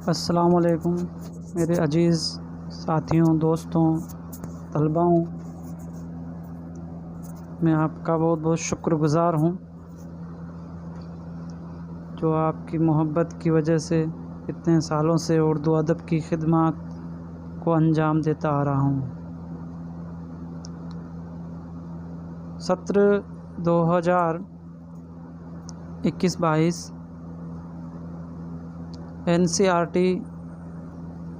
अस्सलाम वालेकुम मेरे अजीज़ साथियों, दोस्तों, तलबाओं। मैं आपका बहुत बहुत शुक्रगुज़ार हूँ जो आपकी मोहब्बत की वजह से इतने सालों से उर्दू अदब की खिदमत को अंजाम देता आ रहा हूँ। सत्र 2021-22 NCERT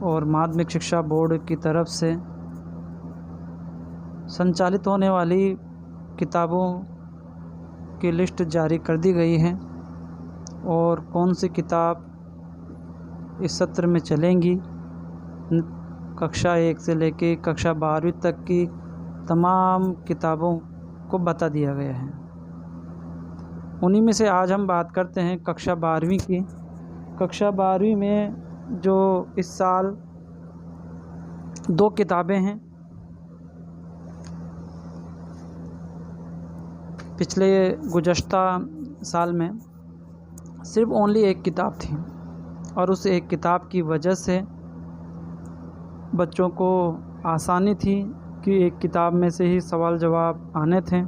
और माध्यमिक शिक्षा बोर्ड की तरफ से संचालित होने वाली किताबों की लिस्ट जारी कर दी गई है और कौन सी किताब इस सत्र में चलेंगी, कक्षा 1 से लेकर कक्षा 12वीं तक की तमाम किताबों को बता दिया गया है। उन्हीं में से आज हम बात करते हैं कक्षा 12वीं की। कक्षा 12वीं में जो इस साल 2 किताबें हैं। पिछले गुज़श्ता साल में सिर्फ ओनली एक किताब थी और उस एक किताब की वजह से बच्चों को आसानी थी कि एक किताब में से ही सवाल जवाब आने थे।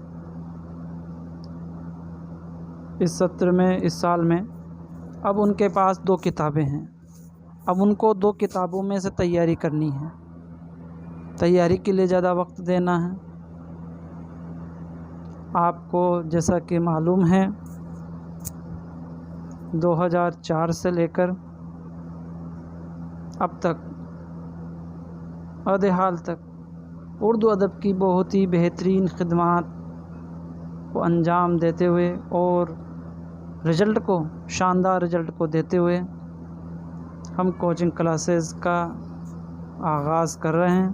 इस सत्र में, इस साल में अब उनके पास 2 किताबें हैं। अब उनको 2 किताबों में से तैयारी करनी है। तैयारी के लिए ज़्यादा वक्त देना है। आपको जैसा कि मालूम है 2004 से लेकर अब तक अदहाल तक उर्दू अदब की बहुत ही बेहतरीन खिदमत को अंजाम देते हुए और रिज़ल्ट को, शानदार रिज़ल्ट को देते हुए हम कोचिंग क्लासेस का आगाज़ कर रहे हैं।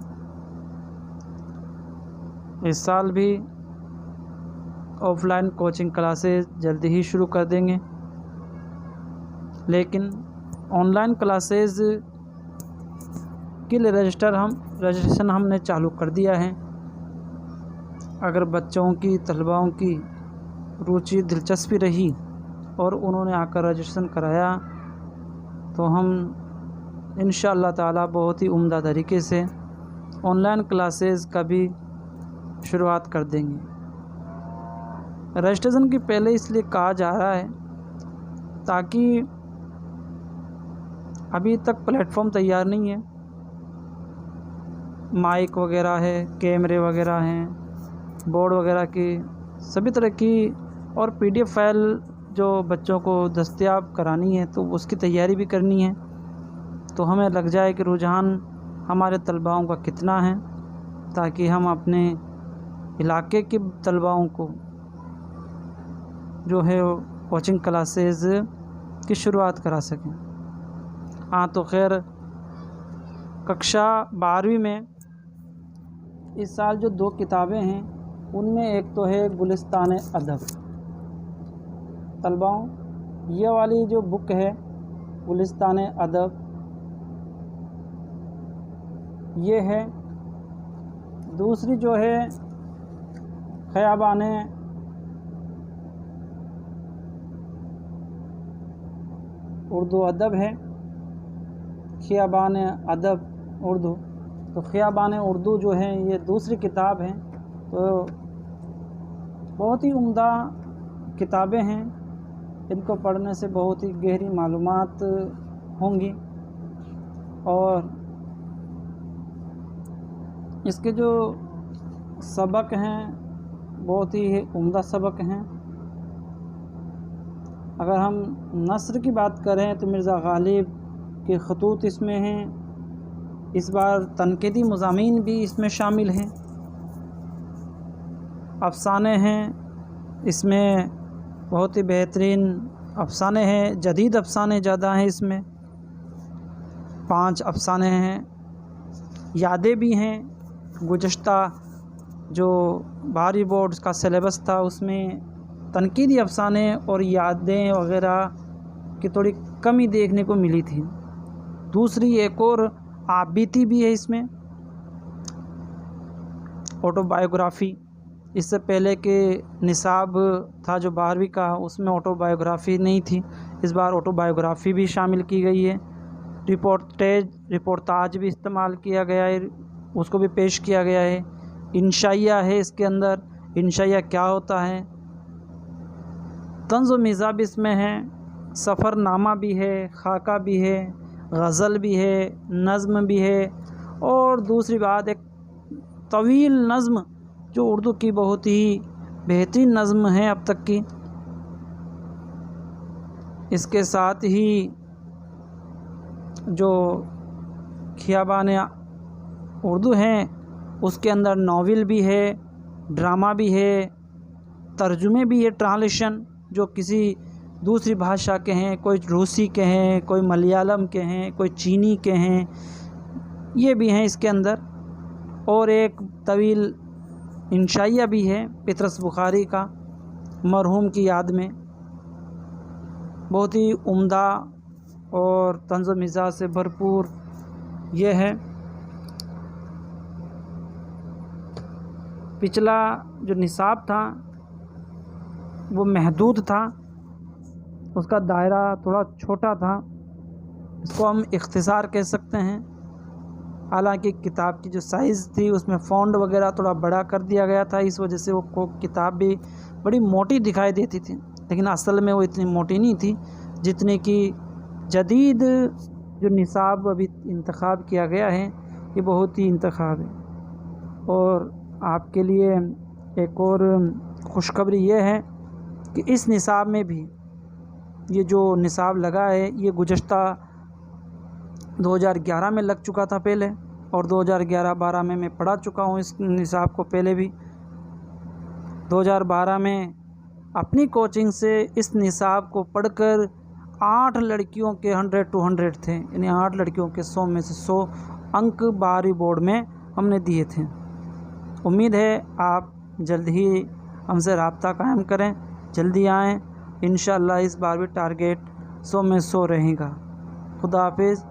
इस साल भी ऑफ़लाइन कोचिंग क्लासेस जल्दी ही शुरू कर देंगे, लेकिन ऑनलाइन क्लासेस के लिए रजिस्ट्रेशन हमने चालू कर दिया है। अगर बच्चों की, तलबाओं की रुचि, दिलचस्पी रही और उन्होंने आकर रजिस्ट्रेशन कराया तो हम इंशाअल्लाह ताला बहुत ही उम्दा तरीके से ऑनलाइन क्लासेस का भी शुरुआत कर देंगे। रजिस्ट्रेशन की पहले इसलिए कहा जा रहा है ताकि अभी तक प्लेटफॉर्म तैयार नहीं है। माइक वगैरह है, कैमरे वगैरह हैं, बोर्ड वगैरह की सभी तरह की और PDF फाइल जो बच्चों को दस्तयाब करानी है तो उसकी तैयारी भी करनी है। तो हमें लग जाए कि रुझान हमारे तलबाओं का कितना है, ताकि हम अपने इलाके के तलबाओं को जो है कोचिंग क्लासेस की शुरुआत करा सकें। हाँ, तो खैर कक्षा 12वीं में इस साल जो 2 किताबें हैं उनमें एक तो है गुलिस्तान अदब। तलबाओं, ये वाली जो बुक है गुलिस्तान अदब, ये है। दूसरी जो है ख़याबान उर्दू अदब है, ख़याबान अदब उर्दू। तो ख़याबान उर्दू जो है ये दूसरी किताब है। तो बहुत ही उम्दा किताबें हैं। इनको पढ़ने से बहुत ही गहरी मालूमात होंगी और इसके जो सबक हैं बहुत ही उम्दा सबक हैं। अगर हम नस्र की बात करें तो मिर्ज़ा गालिब के ख़तूत इसमें हैं। इस बार तनक़ीदी मज़ामीन भी इसमें शामिल हैं। अफ़साने हैं, इसमें बहुत ही बेहतरीन अफ़साने हैं। जदीद अफ़साने ज़्यादा हैं इसमें, 5 अफ़साने हैं। यादें भी हैं। गुज़श्ता जो 12वीं बोर्ड का सिलेबस था उसमें तनक़ीदी अफ़साने और यादें वग़ैरह की थोड़ी कमी देखने को मिली थी। दूसरी एक और आबिती भी है इसमें, ऑटोबायोग्राफ़ी। इससे पहले के निसाब था जो 12वीं का, उसमें ऑटोबायोग्राफ़ी नहीं थी। इस बार ऑटोबायोग्राफ़ी भी शामिल की गई है। रिपोर्टाज भी इस्तेमाल किया गया है, उसको भी पेश किया गया है। इंशाइया है इसके अंदर, इंशाइया क्या होता है। तंज़ व मिज़ाह भी इसमें है, सफ़रनामा भी है, खाका भी है, गज़ल भी है, नज़्म भी है। और दूसरी बात एक तवील नज़्म जो उर्दू की बहुत ही बेहतरीन नज़्म है अब तक की। इसके साथ ही जो खियाबान उर्दू हैं उसके अंदर नावल भी है, ड्रामा भी है, तर्जुमे भी है, ट्रांसलेशन जो किसी दूसरी भाषा के हैं, कोई रूसी के हैं, कोई मलयालम के हैं, कोई चीनी के हैं, ये भी हैं इसके अंदर। और एक तवील इंशाइया भी है पतरस बुखारी का, मरहूम की याद में। बहुत ही उम्दा और तंज़ व मिज़ाज से भरपूर ये है। पिछला जो निसाब था वो महदूद था, उसका दायरा थोड़ा छोटा था, इसको हम इख्तिसार कह सकते हैं। हालांकि किताब की जो साइज़ थी उसमें फ़ॉन्ट वगैरह थोड़ा बड़ा कर दिया गया था, इस वजह से वो किताब भी बड़ी मोटी दिखाई देती थी, लेकिन असल में वो इतनी मोटी नहीं थी जितने की जदीद जो निसाब अभी इंतखाब किया गया है ये बहुत ही इंतखाब है। और आपके लिए एक और खुशखबरी ये है कि इस निसाब में भी ये जो निसाब लगा है ये गुज़श्ता 2011 में लग चुका था पहले, और 2011-12 में मैं पढ़ा चुका हूँ इस निसाब को पहले भी। 2012 में अपनी कोचिंग से इस निसाब को पढ़कर 8 लड़कियों के 100 to 100 थे, यानी 8 लड़कियों के 100 में से 100 अंक 12वीं बोर्ड में हमने दिए थे। उम्मीद है आप जल्द ही हमसे रब्ता कायम करें, जल्दी आएँ। इंशाअल्लाह इस बार भी टारगेट 100 में 100 रहेगा। खुदा हाफिज़।